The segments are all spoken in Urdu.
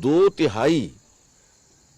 2/3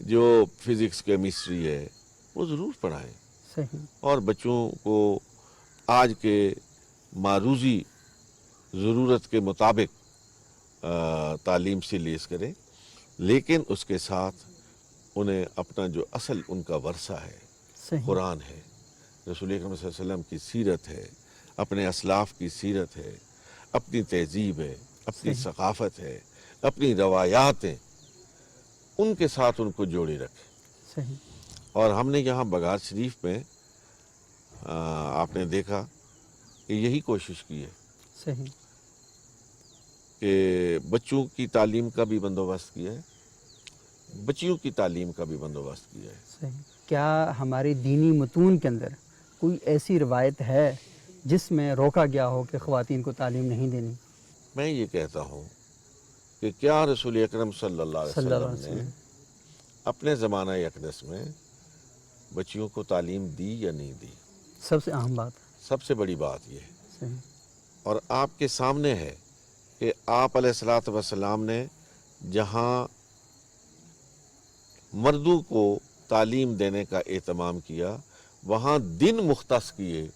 جو فزکس کیمسٹری ہے وہ ضرور پڑھائیں، صحیح، اور بچوں کو آج کے معروضی ضرورت کے مطابق تعلیم سے لیس کریں، لیکن اس کے ساتھ انہیں اپنا جو اصل ان کا ورثہ ہے، صحیح، قرآن ہے، رسول اکرم صلی اللہ علیہ وسلم کی سیرت ہے، اپنے اسلاف کی سیرت ہے، اپنی تہذیب ہے، اپنی صحیح، ثقافت ہے، اپنی روایات ہیں، ان کے ساتھ ان کو جوڑے رکھیں۔ صحیح، اور ہم نے یہاں بگار شریف میں آپ نے دیکھا کہ یہی کوشش کی ہے صحیح، کہ بچوں کی تعلیم کا بھی بندوبست کیا ہے، بچیوں کی تعلیم کا بھی بندوبست کیا ہے۔ صحیح۔ کیا ہماری دینی متون کے اندر کوئی ایسی روایت ہے جس میں روکا گیا ہو کہ خواتین کو تعلیم نہیں دینی؟ میں یہ کہتا ہوں کہ کیا رسول اکرم صلی اللہ صلی اللہ علیہ علیہ وسلم نے وسلم، اپنے زمانہ اقدس میں بچیوں کو تعلیم دی یا نہیں دی؟ سب سے اہم بات ہے۔ سب سے بڑی بات یہ ہے، صحیح، اور آپ کے سامنے ہے کہ آپ علیہ الصلوۃ والسلام نے جہاں مردوں کو تعلیم دینے کا اہتمام کیا، وہاں دن مختص کیے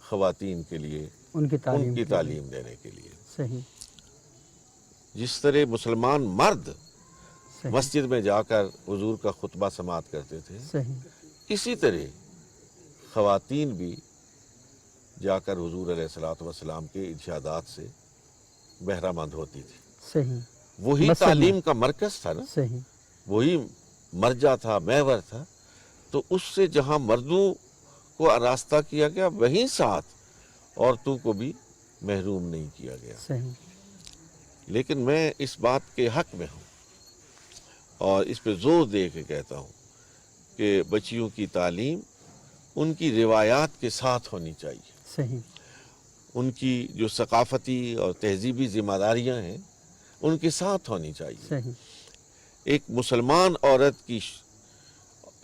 خواتین کے لیے، ان کی تعلیم ان کی کے لیے۔ تعلیم دینے کے لیے۔ صحیح، جس طرح مسلمان مرد صحیح، مسجد میں جا کر حضور کا خطبہ سماعت کرتے تھے، صحیح، اسی طرح خواتین بھی جا کر حضور علیہ الصلوۃ والسلام کے ارشادات سے بہرہ مند ہوتی تھی۔ صحیح، وہی مسجد میں۔ تعلیم کا مرکز تھا نا، صحیح، وہی مرجع تھا، محور تھا، تو اس سے جہاں مردوں کو آراستہ کیا گیا، وہیں ساتھ عورتوں کو بھی محروم نہیں کیا گیا۔ صحیح، لیکن میں اس بات کے حق میں ہوں اور اس پہ زور دے کے کہتا ہوں کہ بچیوں کی تعلیم ان کی روایات کے ساتھ ہونی چاہیے، صحیح، ان کی جو ثقافتی اور تہذیبی ذمہ داریاں ہیں ان کے ساتھ ہونی چاہیے۔ صحیح، ایک مسلمان عورت کی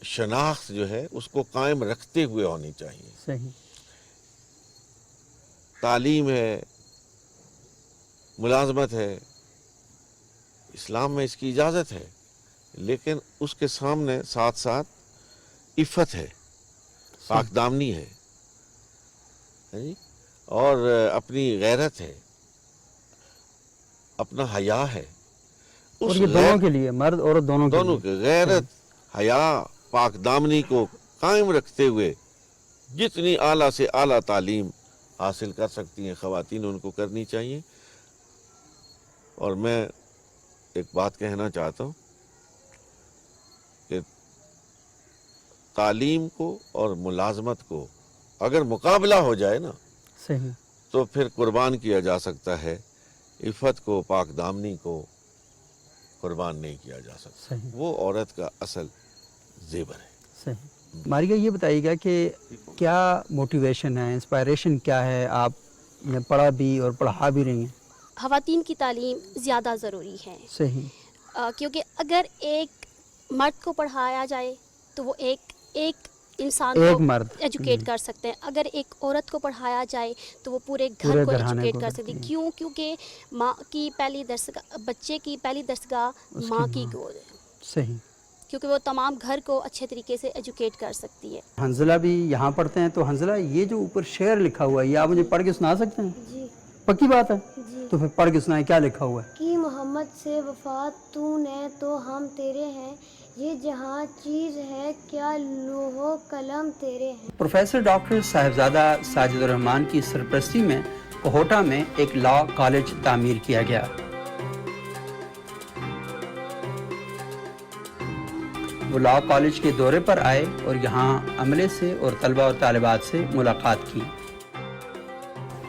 شناخت جو ہے اس کو قائم رکھتے ہوئے ہونی چاہیے۔ صحیح، تعلیم ہے، ملازمت ہے، اسلام میں اس کی اجازت ہے، لیکن اس کے سامنے ساتھ ساتھ عفت ہے، پاک دامنی ہے، جی، اور اپنی غیرت ہے، اپنا حیا ہے۔ اور یہ دونوں کے لیے، مرد عورت دونوں دونوں کے کے لیے۔ غیرت، حیا، پاک دامنی کو قائم رکھتے ہوئے جتنی اعلیٰ سے اعلیٰ تعلیم حاصل کر سکتی ہیں خواتین، ان کو کرنی چاہیے۔ اور میں ایک بات کہنا چاہتا ہوں کہ تعلیم کو اور ملازمت کو اگر مقابلہ ہو جائے نا صحیح، تو پھر قربان کیا جا سکتا ہے، عفت کو، پاک دامنی کو قربان نہیں کیا جا سکتا۔ صحیح، وہ عورت کا اصل زیور ہے۔ صحیح۔ ماریہ یہ بتائیے گا کہ کیا موٹیویشن ہے، انسپائریشن کیا ہے؟ آپ نے پڑھا بھی اور پڑھا بھی رہی ہیں۔ خواتین کی تعلیم زیادہ ضروری ہے، صحیح، کیونکہ اگر ایک مرد کو پڑھایا جائے تو وہ ایک انسان ایک کو مرد ایجوکیٹ کر سکتے ہیں، اگر ایک عورت کو پڑھایا جائے تو وہ پورے پورے گھر کو گھرانے ایجوکیٹ کو کر کرتی سکتی ہے۔ کیوں؟ کیونکہ ماں کی پہلی درسگاہ، بچے کی پہلی درسگاہ اس کی ماں کی ماں۔ گود ہے، صحیح۔ کیونکہ وہ تمام گھر کو اچھے طریقے سے ایجوکیٹ کر سکتی ہے۔ حنزلہ بھی یہاں پڑھتے ہیں، تو حنزلہ یہ جو اوپر شعر لکھا ہوا ہے یہ آپ مجھے پڑھ کے سنا سکتے ہیں؟ جی پکی بات ہے؟ جی تو پھر پڑھ کے سنائیں، کیا لکھا ہوا ہے؟ کہ محمد سے وفات تو نے تو ہم تیرے ہیں، یہ جہاں چیز ہے کیا لوح و قلم تیرے ہیں۔ پروفیسر ڈاکٹر صاحبزادہ ساجد الرحمان کی سرپرستی میں کوہوٹا میں ایک لاء کالج تعمیر کیا گیا۔ وہ لاء کالج کے دورے پر آئے اور یہاں عملے سے اور طلبہ اور طالبات سے ملاقات کی۔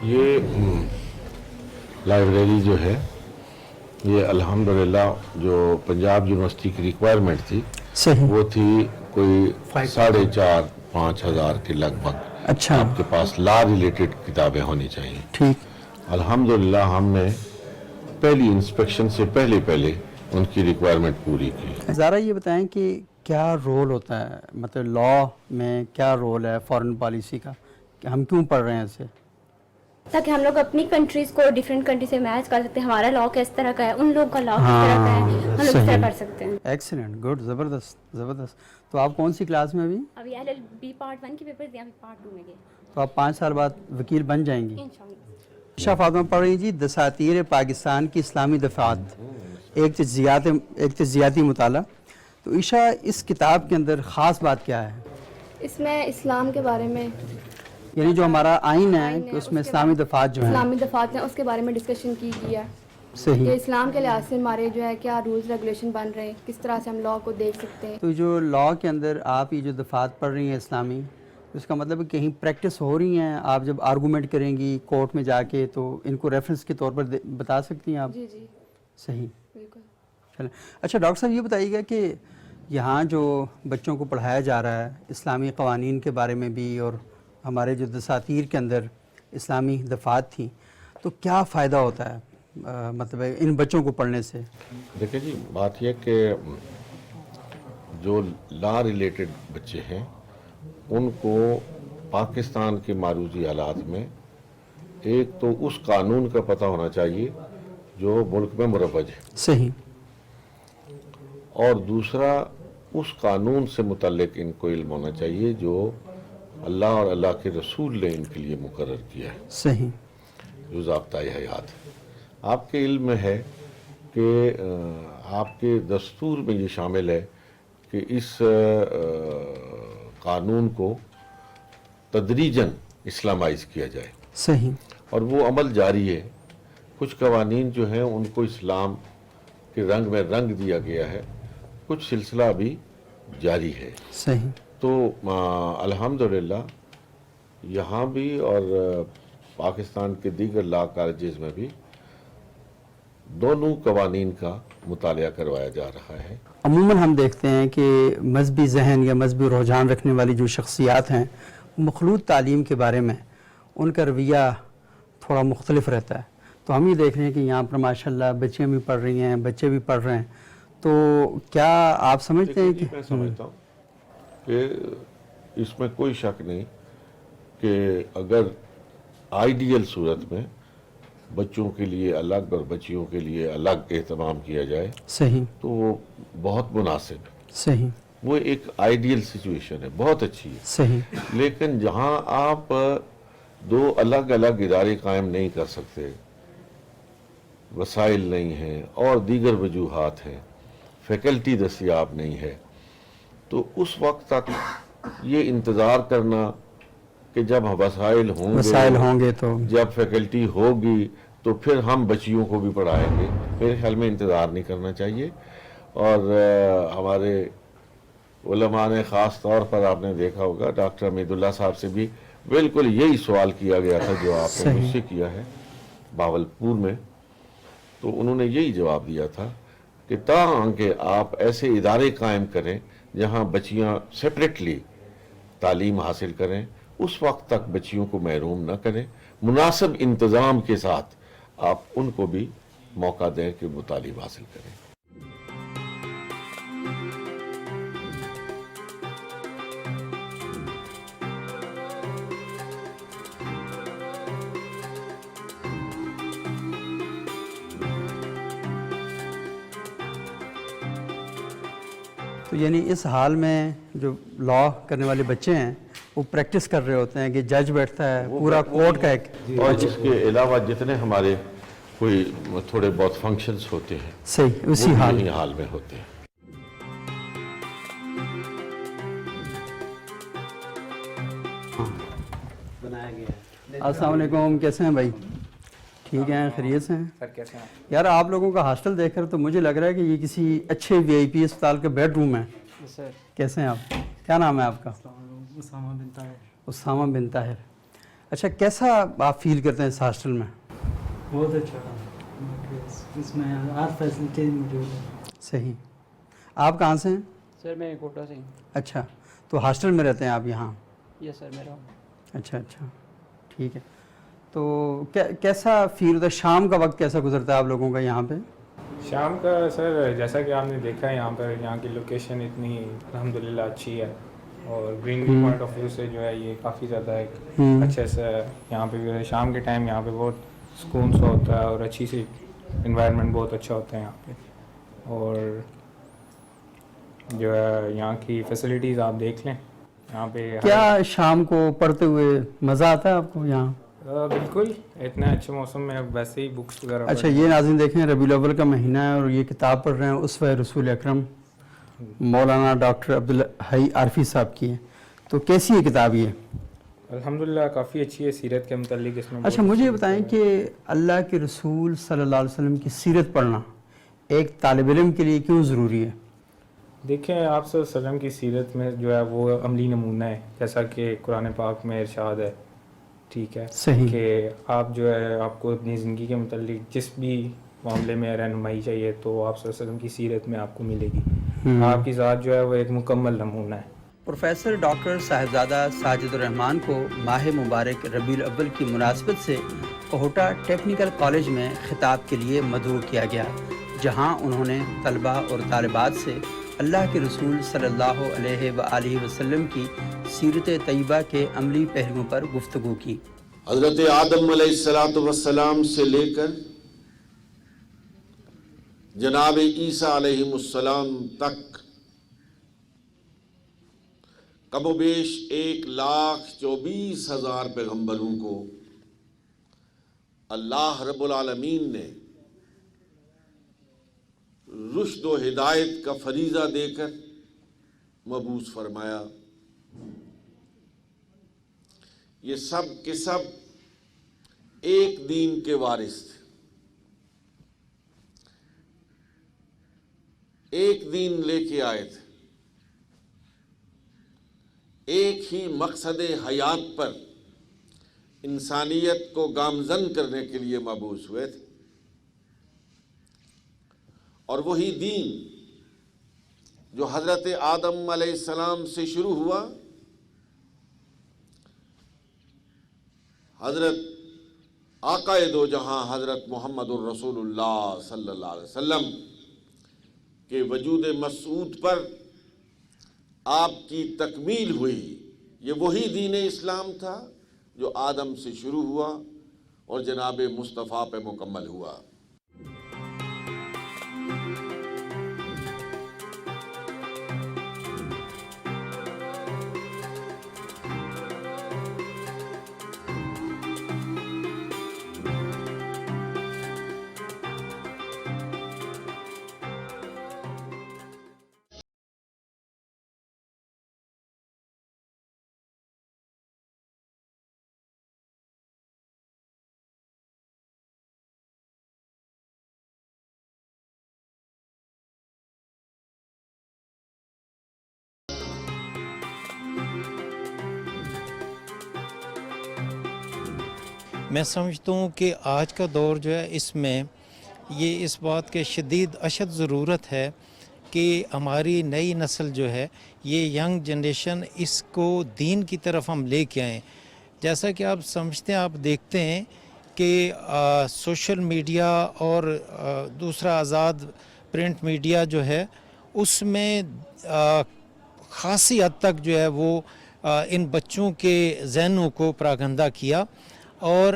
یہ لائبریری جو ہے یہ الحمدللہ جو پنجاب یونیورسٹی کی ریکوائرمنٹ تھی صحیح، وہ تھی کوئی 4,500-5,000 ہزار کے لگ بھگ اچھا، آپ کے پاس لا ریلیٹڈ کتابیں ہونی چاہیے۔ ٹھیک، الحمدللہ ہم نے پہلی انسپیکشن سے پہلے ان کی ریکوائرمنٹ پوری کی۔ ذرا یہ بتائیں کہ کیا رول ہوتا ہے، مطلب لاء میں کیا رول ہے فارن پالیسی کا، کہ ہم کیوں پڑھ رہے ہیں اسے؟ تاکہ ہم لوگ اپنی کنٹریز کو ڈفرینٹ کنٹری سے میچ کر سکتے ہیں. ہمارا لا کس طرح کا ہے, ان لوگوں کا لا کس طرح کا ہے, ہم لوگ اس طرح کر سکتے ہیں. ایکسیلنٹ, گڈ, زبردست زبردست. تو آپ کون سی کلاس میں ابھی؟ ابھی LLB پارٹ 1 کے پیپر دیا, ابھی پارٹ 2 میں گئے. تو آپ 5 سال بعد وکیل بن جائیں گی انشاءاللہ. عائشہ فاطمہ پڑھ رہی جی دساتیر پاکستان کی اسلامی دفعات, ایک تجزیاتی مطالعہ. تو عائشہ اس کتاب کے اندر خاص بات کیا ہے؟ اس میں اسلام کے بارے میں, یعنی جو ہمارا آئین ہے کہ اس میں اسلامی دفعات جو ہیں, اسلامی دفعات ہیں, اس کے بارے میں ڈسکشن کی گیا کہ صحیح. اسلام کے لحاظ سے ہمارے جو ہے کیا رولز ریگولیشن بن رہے ہیں, کس طرح سے ہم لا کو دیکھ سکتے ہیں. تو جو لا کے اندر آپ یہ جو دفعات پڑھ رہی ہیں اسلامی, اس کا مطلب ہے کہیں پریکٹس ہو رہی ہیں, آپ جب آرگومنٹ کریں گی کورٹ میں جا کے تو ان کو ریفرنس کے طور پر بتا سکتی ہیں آپ؟ جی جی صحیح, بالکل. چلیں. اچھا ڈاکٹر صاحب یہ بتائیے گا کہ یہاں جو بچوں کو پڑھایا جا رہا ہے اسلامی قوانین کے بارے میں بھی, اور ہمارے جو دساتیر کے اندر اسلامی دفعات تھیں, تو کیا فائدہ ہوتا ہے مطلب ان بچوں کو پڑھنے سے؟ دیکھیں جی, بات یہ کہ جو لا ریلیٹڈ بچے ہیں ان کو پاکستان کے معروضی حالات میں ایک تو اس قانون کا پتہ ہونا چاہیے جو ملک میں مروج ہے, صحیح, اور دوسرا اس قانون سے متعلق ان کو علم ہونا چاہیے جو اللہ اور اللہ کے رسول نے ان کے لیے مقرر کیا ہے, صحیح, جو ضابطۂ حیات ہے. آپ کے علم میں ہے کہ آپ کے دستور میں یہ شامل ہے کہ اس قانون کو تدریجاً اسلامائز کیا جائے, صحیح, اور وہ عمل جاری ہے. کچھ قوانین جو ہیں ان کو اسلام کے رنگ میں رنگ دیا گیا ہے, کچھ سلسلہ بھی جاری ہے. صحیح. تو الحمدللہ یہاں بھی اور پاکستان کے دیگر لا کالجز میں بھی دونوں قوانین کا مطالعہ کروایا جا رہا ہے. عموماً ہم دیکھتے ہیں کہ مذہبی ذہن یا مذہبی رجحان رکھنے والی جو شخصیات ہیں, مخلوط تعلیم کے بارے میں ان کا رویہ تھوڑا مختلف رہتا ہے. تو ہم یہ دیکھ رہے ہیں کہ یہاں پر ماشاءاللہ بچیاں بھی پڑھ رہی ہیں, بچے بھی پڑھ رہے ہیں. تو کیا آپ سمجھتے ہیں کہ میں سمجھتا ہوں کہ اس میں کوئی شک نہیں کہ اگر آئیڈیل صورت میں بچوں کے لیے الگ اور بچیوں کے لیے الگ اہتمام کیا جائے صحیح, تو وہ بہت مناسب ہے. صحیح, وہ ایک آئیڈیل سچویشن ہے, بہت اچھی ہے. صحیح, لیکن جہاں آپ دو الگ الگ ادارے قائم نہیں کر سکتے, وسائل نہیں ہیں اور دیگر وجوہات ہیں, فیکلٹی دستیاب نہیں ہے, تو اس وقت تک یہ انتظار کرنا کہ جب وسائل ہوں گے تو جب فیکلٹی ہوگی تو پھر ہم بچیوں کو بھی پڑھائیں گے, میرے خیال میں انتظار نہیں کرنا چاہیے. اور ہمارے علماء نے خاص طور پر آپ نے دیکھا ہوگا ڈاکٹر حمید اللہ صاحب سے بھی بالکل یہی سوال کیا گیا تھا جو آپ نے مجھ سے کیا ہے باولپور میں, تو انہوں نے یہی جواب دیا تھا کہ تاکہ آپ ایسے ادارے قائم کریں جہاں بچیاں سیپریٹلی تعلیم حاصل کریں, اس وقت تک بچیوں کو محروم نہ کریں, مناسب انتظام کے ساتھ آپ ان کو بھی موقع دیں کہ وہ تعلیم حاصل کریں. تو یعنی اس حال میں جو لا کرنے والے بچے ہیں وہ پریکٹس کر رہے ہوتے ہیں کہ جج بیٹھتا ہے پورا کورٹ کا ایک, اور اس کے علاوہ جتنے ہمارے کوئی تھوڑے بہت فنکشنز ہوتے ہیں صحیح اسی وہ حال بھی حال میں ہوتے ہیں. السلام علیکم, کیسے ہیں بھائی؟ ٹھیک ہیں, خیریت سے ہیں؟ سر کیسے ہیں یار آپ لوگوں کا ہاسٹل دیکھ کر تو مجھے لگ رہا ہے کہ یہ کسی اچھے وی آئی پی اسپتال کا بیڈ روم ہے. سر کیسے ہیں آپ؟ کیا نام ہے آپ کا؟ اسامہ بن طاہر. اسامہ بن طاہر. اچھا, کیسا آپ فیل کرتے ہیں اس ہاسٹل میں؟ بہت اچھا تھا, اس میں ہر فیسلٹی موجود ہے. صحیح. آپ کہاں سے ہیں؟ سر میں کوٹا سے ہوں. اچھا, تو ہاسٹل میں رہتے ہیں آپ یہاں؟ یس سر میرا. اچھا اچھا, ٹھیک ہے. تو کیسا فیل ہوتا ہے, شام کا وقت کیسا گزرتا ہے آپ لوگوں کا یہاں پہ؟ شام کا سر جیسا کہ آپ نے دیکھا ہے یہاں پر, یہاں کی لوکیشن اتنی الحمدللہ اچھی ہے اور گرینری پوائنٹ آف ویو سے جو ہے یہ کافی زیادہ ایک اچھے سے یہاں پہ جو ہے شام کے ٹائم یہاں پہ بہت سکون سا ہوتا ہے اور اچھی سی انوائرمنٹ بہت اچھا ہوتا ہے یہاں پہ. اور جو ہے یہاں کی فیسلٹیز آپ دیکھ لیں یہاں پہ. کیا شام کو پڑھتے ہوئے مزہ آتا ہے آپ کو یہاں؟ بالکل, اتنے اچھے موسم میں اب ویسے ہی بکس وغیرہ. اچھا, یہ ناظرین دیکھیں ربیع الاول کا مہینہ ہے اور یہ کتاب پڑھ رہے ہیں اسوہ رسول اکرم مولانا ڈاکٹر عبدالحی عارفی صاحب کی ہے. تو کیسی ہے کتاب یہ؟ الحمدللہ کافی اچھی ہے, سیرت کے متعلق اس میں. اچھا, مجھے یہ بتائیں کہ اللہ کے رسول صلی اللہ علیہ وسلم کی سیرت پڑھنا ایک طالب علم کے لیے کیوں ضروری ہے؟ دیکھیں, آپ صلی اللہ علیہ وسلم کی سیرت میں جو ہے وہ عملی نمونہ ہے, جیسا کہ قرآن پاک میں ارشاد ہے. ٹھیک ہے, صحیح, کہ آپ جو ہے آپ کو اپنی زندگی کے متعلق جس بھی معاملے میں رہنمائی چاہیے تو آپ صلی اللہ علیہ وسلم کی سیرت میں آپ کو ملے گی. آپ کی ذات جو ہے وہ ایک مکمل نمونہ ہے. پروفیسر ڈاکٹر صاحبزادہ ساجد الرحمان کو ماہ مبارک ربیع الاول کی مناسبت سے کوہٹا ٹیکنیکل کالج میں خطاب کے لیے مدعو کیا گیا, جہاں انہوں نے طلبہ اور طالبات سے اللہ کے رسول صلی اللہ علیہ وآلہ وسلم کی سیرت طیبہ کے عملی پہلوؤں پر گفتگو کی. حضرت آدم علیہ السلام سے لے کر جناب عیسیٰ علیہ السلام تک کم و بیش 1,24,000 پیغمبروں کو اللہ رب العالمین نے رشد و ہدایت کا فریضہ دے کر مبعوث فرمایا. یہ سب کے سب ایک دین کے وارث تھے, ایک دین لے کے آئے تھے, ایک ہی مقصد حیات پر انسانیت کو گامزن کرنے کے لیے مبعوث ہوئے تھے. اور وہی دین جو حضرت آدم علیہ السلام سے شروع ہوا, حضرت آقا دو جہاں حضرت محمد الرسول اللہ صلی اللہ علیہ وسلم کے وجود مسعود پر آپ کی تکمیل ہوئی. یہ وہی دین اسلام تھا جو آدم سے شروع ہوا اور جناب مصطفیٰ پہ مکمل ہوا. میں سمجھتا ہوں کہ آج کا دور جو ہے اس میں یہ اس بات کے شدید اشد ضرورت ہے کہ ہماری نئی نسل جو ہے یہ ینگ جنریشن اس کو دین کی طرف ہم لے کے آئیں. جیسا کہ آپ سمجھتے ہیں, آپ دیکھتے ہیں کہ سوشل میڈیا اور دوسرا آزاد پرنٹ میڈیا جو ہے اس میں خاصی حد تک جو ہے وہ ان بچوں کے ذہنوں کو پراگندہ کیا. اور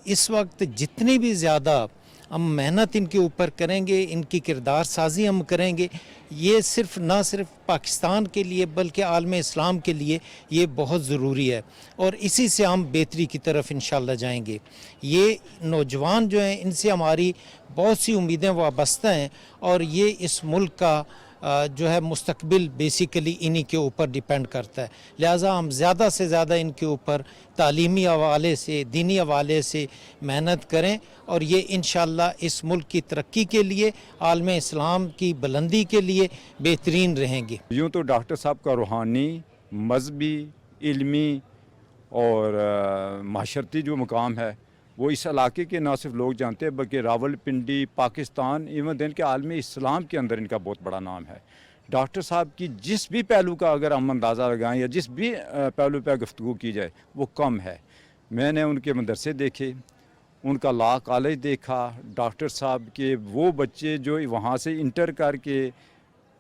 اس وقت جتنی بھی زیادہ ہم محنت ان کے اوپر کریں گے, ان کی کردار سازی ہم کریں گے, یہ صرف نہ صرف پاکستان کے لیے بلکہ عالم اسلام کے لیے یہ بہت ضروری ہے. اور اسی سے ہم بہتری کی طرف انشاءاللہ جائیں گے. یہ نوجوان جو ہیں ان سے ہماری بہت سی امیدیں وابستہ ہیں اور یہ اس ملک کا جو ہے مستقبل بیسیکلی انہی کے اوپر ڈیپینڈ کرتا ہے. لہٰذا ہم زیادہ سے زیادہ ان کے اوپر تعلیمی حوالے سے, دینی حوالے سے محنت کریں اور یہ انشاءاللہ اس ملک کی ترقی کے لیے, عالم اسلام کی بلندی کے لیے بہترین رہیں گے. یوں تو ڈاکٹر صاحب کا روحانی, مذہبی, علمی اور معاشرتی جو مقام ہے وہ اس علاقے کے نہ صرف لوگ جانتے ہیں بلکہ راول پنڈی, پاکستان, ایون دین کے عالم اسلام کے اندر ان کا بہت بڑا نام ہے. ڈاکٹر صاحب کی جس بھی پہلو کا اگر ہم اندازہ لگائیں یا جس بھی پہلو پہ گفتگو کی جائے وہ کم ہے. میں نے ان کے مدرسے دیکھے, ان کا لا کالج دیکھا, ڈاکٹر صاحب کے وہ بچے جو وہاں سے انٹر کر کے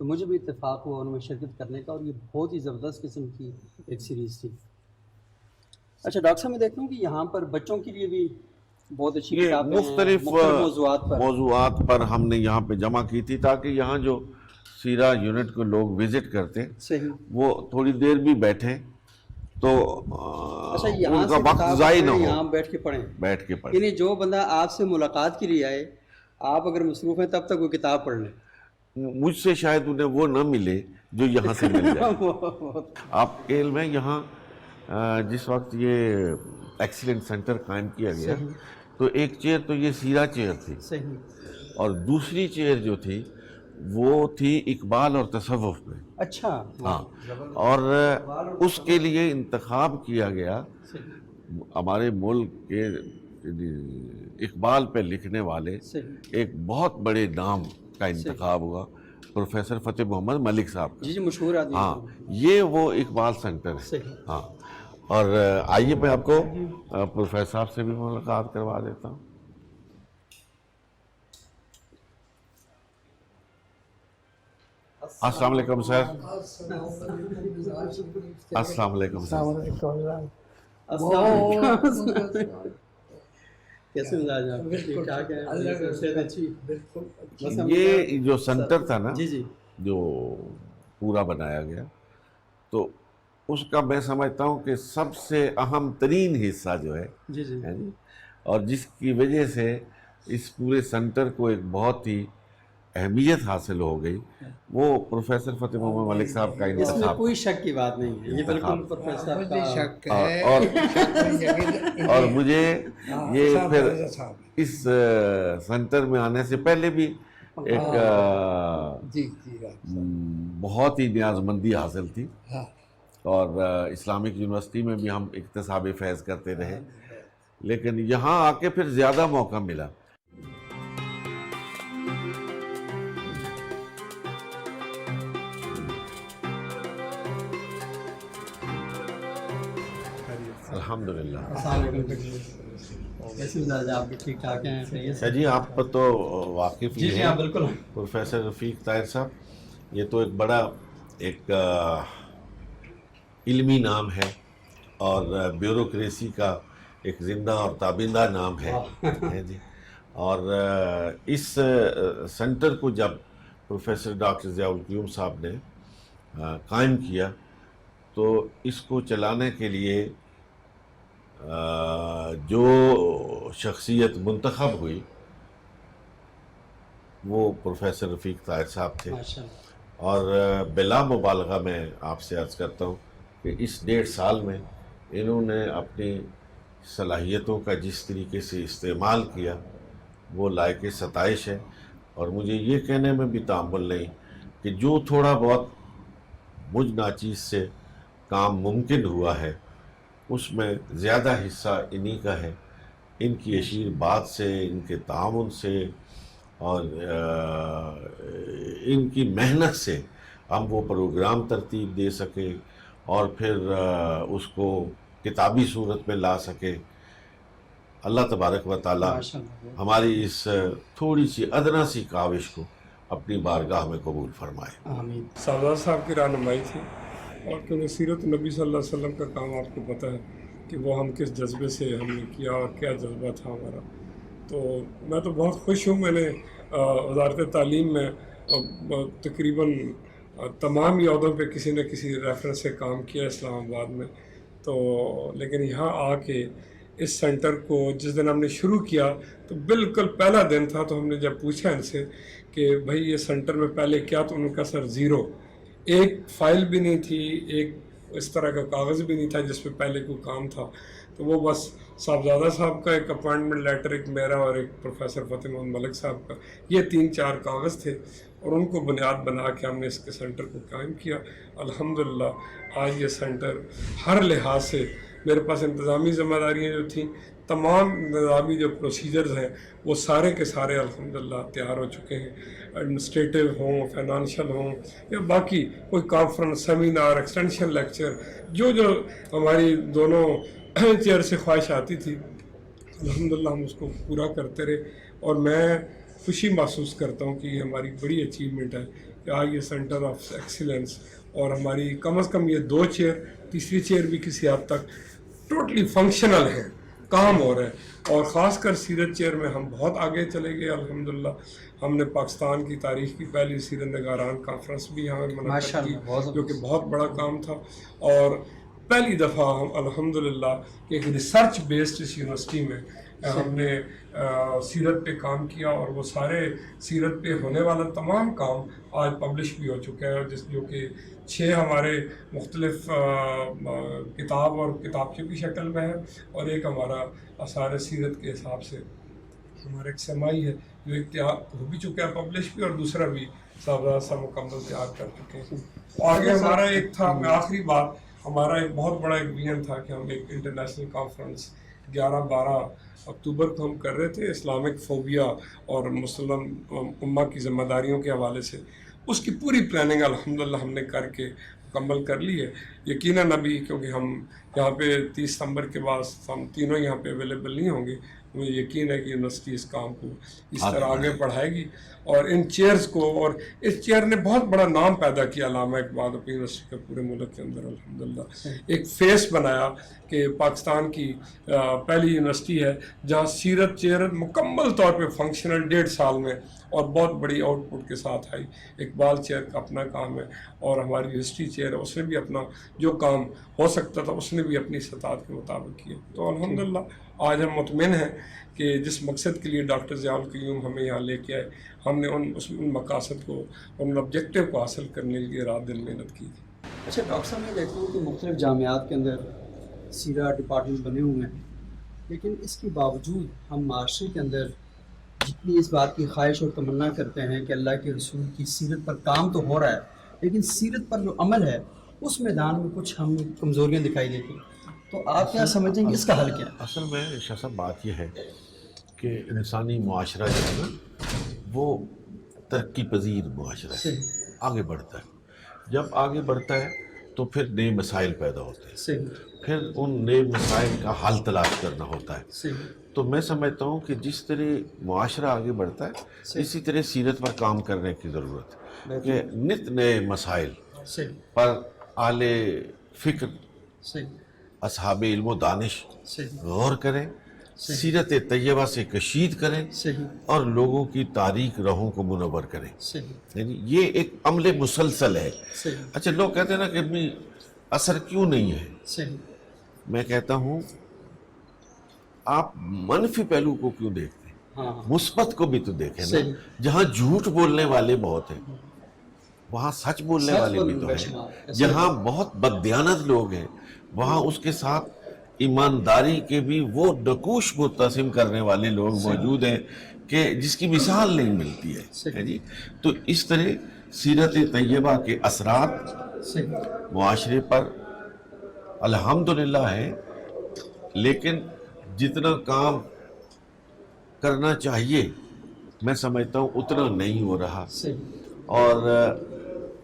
تو مجھے بھی اتفاق ہوا ان میں شرکت کرنے کا، اور یہ بہت ہی زبردست قسم کی ایک سیریز تھی. اچھا ڈاکٹر صاحب میں دیکھتا ہوں کہ یہاں پر بچوں کے لیے بھی بہت اچھی یہ کتابیں ہیں، مختلف موضوعات پر ہم نے یہاں پہ جمع کی تھی تاکہ یہاں جو سیرہ یونٹ کو لوگ وزٹ کرتے صحیح وہ تھوڑی دیر بھی بیٹھیں تو اچھا یہاں ان کا سے وقت کتاب ضائع نہ پڑھیں، ہو، یہاں بیٹھ کے پڑھیں. بیٹھ کے پڑھیں. یعنی جو بندہ آپ سے ملاقات کے لیے آئے، آپ اگر مصروف ہیں تب تک وہ کتاب پڑھ لیں. مجھ سے شاید انہیں وہ نہ ملے جو یہاں سے مل جائے. آپ کے علم ہے یہاں جس وقت یہ ایکسیلنٹ سینٹر قائم کیا گیا تو ایک چیئر تو یہ سیرہ چیئر تھی، صحیح. اور دوسری چیئر جو تھی وہ تھی اقبال اور تصوف پہ. اچھا ہاں، اور اس کے لیے انتخاب کیا گیا ہمارے ملک کے اقبال پہ لکھنے والے ایک بہت بڑے نام کا انتخاب ہوا، پروفیسر فتح محمد ملک صاحب کا. جی مشہور آدمی. ہاں یہ وہ اقبال سینٹر ہے. ہاں، اور آئیے میں آپ کو پروفیسر صاحب سے بھی ملاقات کروا دیتا ہوں. السلام علیکم سر. السلام علیکم سر. کیسے مزاج ہے آپ؟ ٹھیک ٹھاک ہے؟ یہ جو سینٹر تھا نا جی جی جو پورا بنایا گیا تو اس کا میں سمجھتا ہوں کہ سب سے اہم ترین حصہ جو ہے جی جی اور جس کی وجہ سے اس پورے سینٹر کو ایک بہت ہی اہمیت حاصل ہو گئی وہ پروفیسر فتح محمد ملک صاحب کا اس میں انتخاب. کوئی شک کی بات نہیں ہے، یہ بالکل پروفیسر کا اور مجھے یہ پھر اس سینٹر میں آنے سے پہلے بھی ایک بہت ہی نیازمندی حاصل تھی، اور اسلامک یونیورسٹی میں بھی ہم اکتساب فیض کرتے رہے، لیکن یہاں آ کے پھر زیادہ موقع ملا. الحمدللہ. کیسے مزاج ہے آپ کے؟ ٹھیک ٹھاک ہیں؟ اچھا جی، آپ تو واقف ہی جی ہیں ہاں بالکل. پروفیسر رفیق طاہر صاحب، یہ تو ایک بڑا ایک علمی نام ہے اور بیوروکریسی کا ایک زندہ اور تابندہ نام ہے جی. اور اس سینٹر کو جب پروفیسر ڈاکٹر ضیاء القیوم صاحب نے قائم کیا تو اس کو چلانے کے لیے جو شخصیت منتخب ہوئی وہ پروفیسر رفیق طاہر صاحب تھے. اور بلا مبالغہ میں آپ سے عرض کرتا ہوں کہ اس 1.5 سال میں انہوں نے اپنی صلاحیتوں کا جس طریقے سے استعمال کیا وہ لائق ستائش ہے. اور مجھے یہ کہنے میں بھی تأمل نہیں کہ جو تھوڑا بہت مجھ ناچیز سے کام ممکن ہوا ہے اس میں زیادہ حصہ انہی کا ہے. ان کی اشیر بات سے، ان کے تعاون سے اور ان کی محنت سے ہم وہ پروگرام ترتیب دے سکے اور پھر اس کو کتابی صورت میں لا سکے. اللہ تبارک و تعالی ہماری اس تھوڑی سی ادنا سی کاوش کو اپنی بارگاہ میں قبول فرمائے. آمین. سردار صاحب کی رہنمائی تھی، اور کیونکہ سیرت نبی صلی اللہ علیہ وسلم کا کام آپ کو پتہ ہے کہ وہ ہم کس جذبے سے ہم نے کیا اور کیا جذبہ تھا ہمارا. تو میں تو بہت خوش ہوں. میں نے وزارت تعلیم میں تقریباً تمام ہی عہدوں پہ کسی نہ کسی ریفرنس سے کام کیا اسلام آباد میں. تو لیکن یہاں آ کے اس سینٹر کو جس دن ہم نے شروع کیا تو بالکل پہلا دن تھا، تو ہم نے جب پوچھا ان سے کہ بھائی یہ سینٹر میں پہلے کیا، تو ان کا سر 0، ایک فائل بھی نہیں تھی، ایک اس طرح کا کاغذ بھی نہیں تھا جس پہ پہلے کوئی کام تھا. تو وہ بس صاحبزادہ صاحب کا ایک اپوائنٹمنٹ لیٹر، ایک میرا اور ایک پروفیسر فتح محمد ملک صاحب کا، یہ 3-4 کاغذ تھے، اور ان کو بنیاد بنا کے ہم نے اس کے سینٹر کو قائم کیا. الحمدللہ آج یہ سینٹر ہر لحاظ سے، میرے پاس انتظامی ذمہ داریاں جو تھیں، تمام نظامی جو پروسیجرز ہیں وہ سارے کے سارے الحمدللہ تیار ہو چکے ہیں. ایڈمنسٹریٹو ہوں، فائنانشل ہوں، یا باقی کوئی کانفرنس، سیمینار، ایکسٹینشن لیکچر، جو ہماری دونوں چیئر سے خواہش آتی تھی الحمدللہ ہم اس کو پورا کرتے رہے. اور میں خوشی محسوس کرتا ہوں کہ یہ ہماری بڑی اچیومنٹ ہے کہ کیا یہ سینٹر آف ایکسیلنس، اور ہماری کم از کم یہ 2 چیئر، تیسری چیئر بھی کسی حد تک ٹوٹلی فنکشنل ہیں، کام ہو رہا ہے. اور خاص کر سیرت چیئر میں ہم بہت آگے چلے گئے الحمدللہ. ہم نے پاکستان کی تاریخ کی پہلی سیرت نگاران کانفرنس بھی یہاں منعقد کی، جو کہ بہت بڑا کام تھا. اور پہلی دفعہ ہم الحمدللہ ایک ریسرچ بیسڈ اس یونیورسٹی میں ہم نے سیرت پہ کام کیا، اور وہ سارے سیرت پہ ہونے والا تمام کام آج پبلش بھی ہو چکا ہے، جو کہ 6 ہمارے مختلف کتاب اور کتابچوں کی شکل میں ہے، اور ایک ہمارا آثار سیرت کے حساب سے ہمارا ایک سمائی ہے جو ایک ہو بھی چکا ہے پبلش بھی، اور دوسرا بھی سا مکمل تیار کر چکے ہیں. آگے ہمارا ایک تھا، میں آخری بات، ہمارا ایک بہت بڑا ایک ویژن تھا کہ ہم ایک انٹرنیشنل کانفرنس 11-12 اکتوبر کو ہم کر رہے تھے اسلامک فوبیا اور مسلم امہ کی ذمہ داریوں کے حوالے سے. اس کی پوری پلاننگ الحمدللہ ہم نے کر کے مکمل کر لی ہے. یقیناً ابھی کیونکہ ہم یہاں پہ 30 ستمبر کے بعد ہم تینوں یہاں پہ اویلیبل نہیں ہوں گے، مجھے یقین ہے کہ یونیورسٹی اس کام کو اس طرح آگے بڑھائے گی. اور ان چیئرز کو، اور اس چیئر نے بہت بڑا نام پیدا کیا علامہ اقبال اپنی یونیورسٹی کے پورے ملک کے اندر الحمدللہ. ایک فیس بنایا کہ پاکستان کی پہلی یونیورسٹی ہے جہاں سیرت چیئر مکمل طور پہ فنکشنل 1.5 سال میں اور بہت بڑی آؤٹ پٹ کے ساتھ آئی. اقبال چیئر کا اپنا کام ہے، اور ہماری ہسٹری چیئر ہے، اس نے بھی اپنا جو کام ہو سکتا تھا اس نے بھی اپنی استطاعت کے مطابق کیا. تو الحمدللہ آج ہم مطمئن ہیں کہ جس مقصد کے لیے ڈاکٹر ضیاء القیوم ہمیں یہاں لے کے آئے، ہم نے ان مقاصد کو، ان آبجیکٹیو کو حاصل کرنے کے لیے رات دن محنت کی تھی. اچھا ڈاکٹر صاحب، میں دیکھتا ہوں کہ مختلف جامعات کے اندر سیرہ ڈپارٹمنٹ بنے ہوئے ہیں، لیکن اس کے باوجود ہم معاشرے کے اندر جتنی اس بات کی خواہش اور تمنا کرتے ہیں کہ اللہ کے رسول کی سیرت پر کام تو ہو رہا ہے، لیکن سیرت پر جو عمل ہے اس میدان میں کچھ ہم کمزوریاں دکھائی دیتی ہیں. تو آپ کیا سمجھیں گے اس کا حل کیا ہے؟ اصل میں شاہ صاحب بات یہ ہے کہ انسانی معاشرہ جو ہے نا وہ ترقی پذیر معاشرہ ہے، آگے بڑھتا ہے. جب آگے بڑھتا ہے تو پھر نئے مسائل پیدا ہوتے ہیں، پھر ان نئے مسائل کا حل تلاش کرنا ہوتا ہے. تو میں سمجھتا ہوں کہ جس طرح معاشرہ آگے بڑھتا ہے اسی طرح سیرت پر کام کرنے کی ضرورت ہے کہ نت نئے مسائل پر اہل فکر، اصحاب علم و دانش غور کریں، سیرت طیبہ سے کشید کریں اور لوگوں کی تاریک راہوں کو منور کریں. یعنی یہ ایک عمل مسلسل ہے. اچھا لوگ کہتے ہیں نا کہ اثر کیوں نہیں ہے، میں کہتا ہوں آپ منفی پہلو کو کیوں دیکھتے ہیں، مثبت کو بھی تو دیکھیں نا. جہاں جھوٹ بولنے والے بہت ہیں وہاں سچ بولنے والے بھی تو ہیں. جہاں بہت بددیانت لوگ ہیں وہاں اس کے ساتھ ایمانداری کے بھی وہ نقوش متسم کرنے والے لوگ موجود ہیں کہ جس کی مثال نہیں ملتی ہے جی. تو اس طرح سیرت طیبہ کے اثرات معاشرے پر الحمدللہ ہے، لیکن جتنا کام کرنا چاہیے میں سمجھتا ہوں اتنا نہیں ہو رہا. اور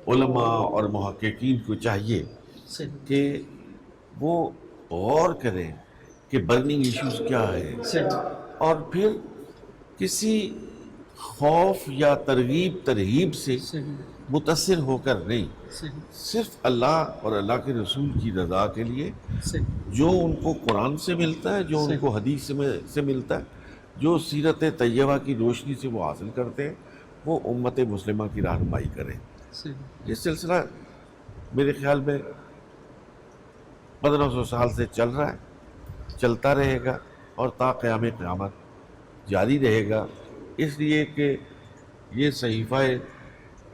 علماء اور محققین کو چاہیے کہ وہ غور کریں کہ برننگ ایشوز کیا ہے، اور پھر کسی خوف یا ترغیب سے متاثر ہو کر نہیں، صرف اللہ اور اللہ کے رسول کی رضا کے لیے جو ان کو قرآن سے ملتا ہے، جو ان کو حدیث سے ملتا ہے، جو سیرت طیبہ کی روشنی سے وہ حاصل کرتے ہیں، وہ امت مسلمہ کی رہنمائی کریں. یہ سلسلہ میرے خیال میں 1500 سال سے چل رہا ہے، چلتا رہے گا اور تا قیام قیامت جاری رہے گا. اس لیے کہ یہ صحیفہ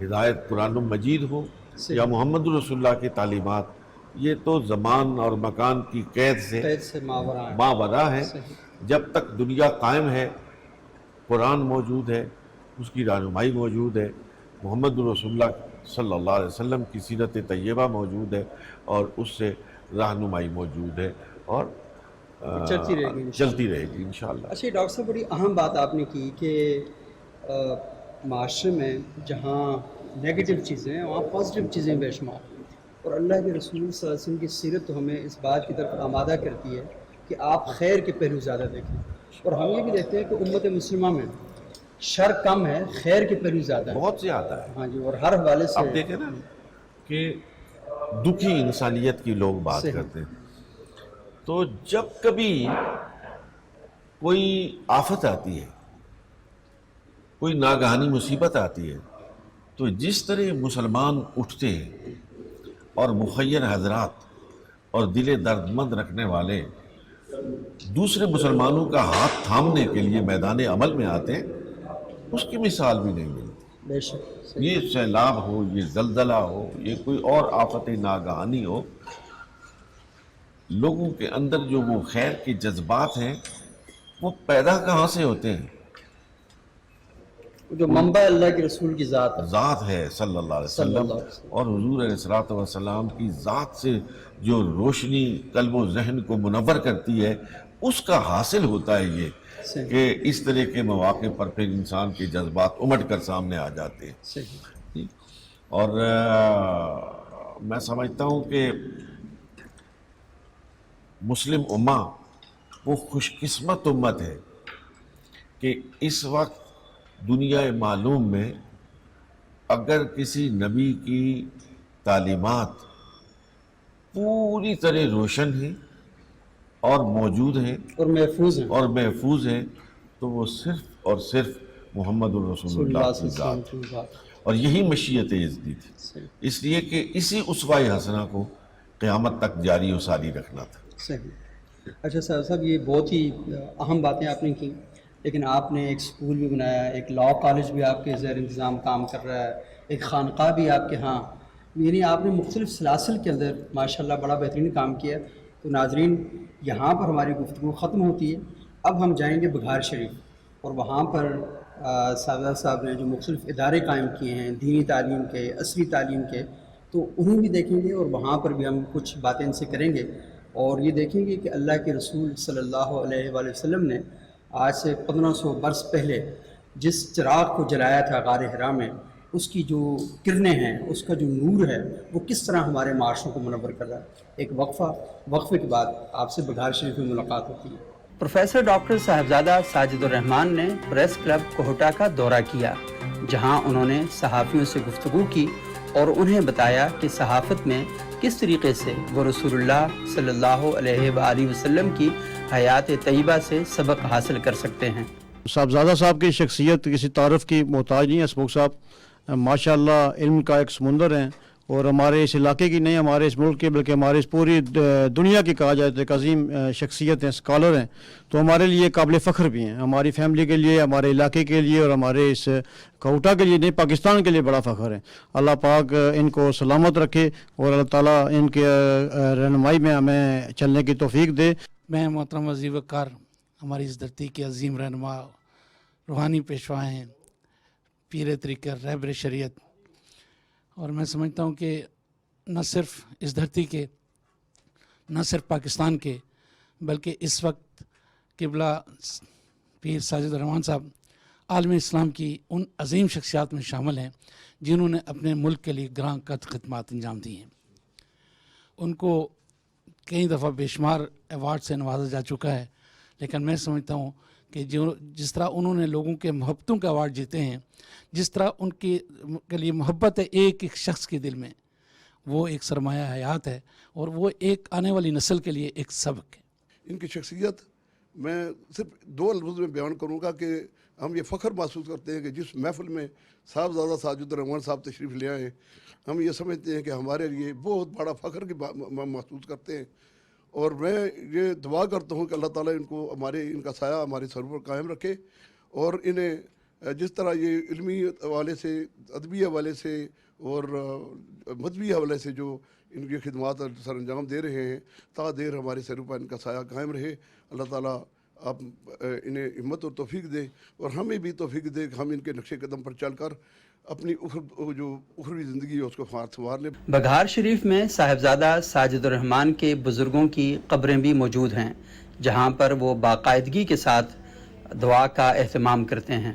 ہدایت قرآن مجید ہو یا محمد رسول اللہ کی تعلیمات، یہ تو زمان اور مکان کی قید سے ماورا ہے. جب تک دنیا قائم ہے قرآن موجود ہے، اس کی رہنمائی موجود ہے، محمد رسول اللہ صلی اللہ علیہ وسلم کی سیرت طیبہ موجود ہے، اور اس سے رہنمائی موجود ہے، اور چلتی رہے گی انشاءاللہ. اچھا ڈاکٹر صاحب، بڑی اہم بات آپ نے کی کہ معاشرے میں جہاں نیگیٹو چیزیں ہیں وہاں پازیٹیو چیزیں بے شمار، اور اللہ کے رسول صلی اللہ علیہ وسلم کی سیرت تو ہمیں اس بات کی طرف آمادہ کرتی ہے کہ آپ خیر کے پہلو زیادہ دیکھیں. اور ہم یہ بھی دیکھتے ہیں کہ امت مسلمہ میں شر کم ہے، خیر کے پہلو زیادہ ہے. بہت زیادہ ہے. ہاں جی، اور ہر حوالے سے اب دیکھیں نا کہ دکھی انسانیت کی لوگ بات کرتے ہیں، تو جب کبھی کوئی آفت آتی ہے، کوئی ناگہانی مصیبت آتی ہے، تو جس طرح مسلمان اٹھتے ہیں اور مخیر حضرات اور دل درد مند رکھنے والے دوسرے مسلمانوں کا ہاتھ تھامنے کے لیے میدان عمل میں آتے ہیں، اس کی مثال بھی نہیں ملتی. بے شک یہ سیلاب ہو، یہ زلزلہ ہو، یہ کوئی اور آفت ناگہانی ہو، لوگوں کے اندر جو وہ خیر کے جذبات ہیں وہ پیدا کہاں سے ہوتے ہیں؟ جو منبع اللہ کے رسول کی ذات ہے صلی اللہ علیہ وسلم، اور حضور علیہ الصلوۃ والسلام کی ذات سے جو روشنی قلب و ذہن کو منور کرتی ہے، اس کا حاصل ہوتا ہے یہ کہ اس طرح کے مواقع پر پھر انسان کے جذبات امٹ کر سامنے آ جاتے ہیں. اور میں سمجھتا ہوں کہ مسلم امہ وہ خوش قسمت امت ہے کہ اس وقت دنیا معلوم میں اگر کسی نبی کی تعلیمات پوری طرح روشن ہیں اور موجود ہیں اور محفوظ ہیں تو وہ صرف اور صرف محمد الرسول اللہ کی ذات ہے، اور یہی مشیت ازدی تھی، اس لیے کہ اسی اسوہ حسنہ کو قیامت تک جاری و ساری رکھنا تھا. صحیح. اچھا صاحب، یہ بہت ہی اہم باتیں آپ نے کی، لیکن آپ نے ایک سکول بھی بنایا، ایک لاء کالج بھی آپ کے زیر انتظام کام کر رہا ہے، ایک خانقاہ بھی آپ کے ہاں، یعنی آپ نے مختلف سلاسل کے اندر ماشاءاللہ بڑا بہترین کام کیا. تو ناظرین، یہاں پر ہماری گفتگو ختم ہوتی ہے، اب ہم جائیں گے بگھار شریف، اور وہاں پر صاحبزادہ صاحب نے جو مختلف ادارے قائم کیے ہیں دینی تعلیم کے، عصری تعلیم کے، تو انہیں بھی دیکھیں گے، اور وہاں پر بھی ہم کچھ باتیں ان سے کریں گے، اور یہ دیکھیں گے کہ اللہ کے رسول صلی اللہ علیہ وآلہ وسلم نے آج سے 1500 برس پہلے جس چراغ کو جلایا تھا غار حرا میں، اس کی جو کرنیں ہیں، اس کا جو نور ہے، وہ کس طرح ہمارے معاشروں کو منور کر رہا ہے. ایک وقفے کے بعد آپ سے بگھار شریف میں ملاقات ہوتی ہے. پروفیسر ڈاکٹر صاحبزادہ ساجد الرحمان نے پریس کلب کوہٹا کا دورہ کیا، جہاں انہوں نے صحافیوں سے گفتگو کی اور انہیں بتایا کہ صحافت میں کس طریقے سے وہ رسول اللہ صلی اللہ علیہ وآلہ وسلم کی حیات طیبہ سے سبق حاصل کر سکتے ہیں. صاحبزادہ صاحب کی شخصیت کسی تعارف کی محتاج نہیں ہے. اسموک صاحب ماشاءاللہ علم کا ایک سمندر ہیں، اور ہمارے اس علاقے کی نہیں، ہمارے اس ملک کے بلکہ ہمارے اس پوری دنیا کی کہا جائے تو ایک عظیم شخصیت ہیں، اسکالر ہیں. تو ہمارے لیے قابل فخر بھی ہیں، ہماری فیملی کے لیے، ہمارے علاقے کے لیے، اور ہمارے اس کوہٹا کے لیے نہیں، پاکستان کے لیے بڑا فخر ہے. اللہ پاک ان کو سلامت رکھے اور اللہ تعالیٰ ان کے رہنمائی میں ہمیں چلنے کی توفیق دے. میں محترم وزیر وقار، ہماری اس دھرتی کے عظیم رہنما، روحانی پیشوا ہیں، پیر طریقت، رہبر شریعت، اور میں سمجھتا ہوں کہ نہ صرف اس دھرتی کے، نہ صرف پاکستان کے، بلکہ اس وقت قبلہ پیر ساجد الرحمان صاحب عالم اسلام کی ان عظیم شخصیات میں شامل ہیں جنہوں نے اپنے ملک کے لیے گراں قدر خدمات انجام دی ہیں. ان کو کئی دفعہ بے شمار ایوارڈ سے نوازا جا چکا ہے، لیکن میں سمجھتا ہوں کہ جس طرح انہوں نے لوگوں کے محبتوں کے ایوارڈ جیتے ہیں، جس طرح ان کے لیے محبت ہے ایک ایک شخص کے دل میں، وہ ایک سرمایہ حیات ہے، اور وہ ایک آنے والی نسل کے لیے ایک سبق ہے. ان کی شخصیت میں صرف 2 لفظ میں بیان کروں گا کہ ہم یہ فخر محسوس کرتے ہیں کہ جس محفل میں صاحبزادہ ساجد الرحمان صاحب تشریف لے آئے ہیں، ہم یہ سمجھتے ہیں کہ ہمارے لیے بہت بڑا فخر کی محسوس کرتے ہیں. اور میں یہ دعا کرتا ہوں کہ اللہ تعالیٰ ان کو ان کا سایہ ہمارے سر پر قائم رکھے، اور انہیں جس طرح یہ علمی حوالے سے، ادبی حوالے سے اور مذہبی حوالے سے جو ان کی خدمات سر انجام دے رہے ہیں، تا دیر ہمارے سر پر ان کا سایہ قائم رہے. اللہ تعالیٰ آپ انہیں ہمت اور توفیق دے، اور ہمیں بھی توفیق دے کہ ہم ان کے نقش قدم پر چل کر اپنی جو اخروی زندگی ہے اس کو سنوار لیں. بگھار شریف میں صاحبزادہ ساجد الرحمان کے بزرگوں کی قبریں بھی موجود ہیں، جہاں پر وہ باقاعدگی کے ساتھ دعا کا اہتمام کرتے ہیں.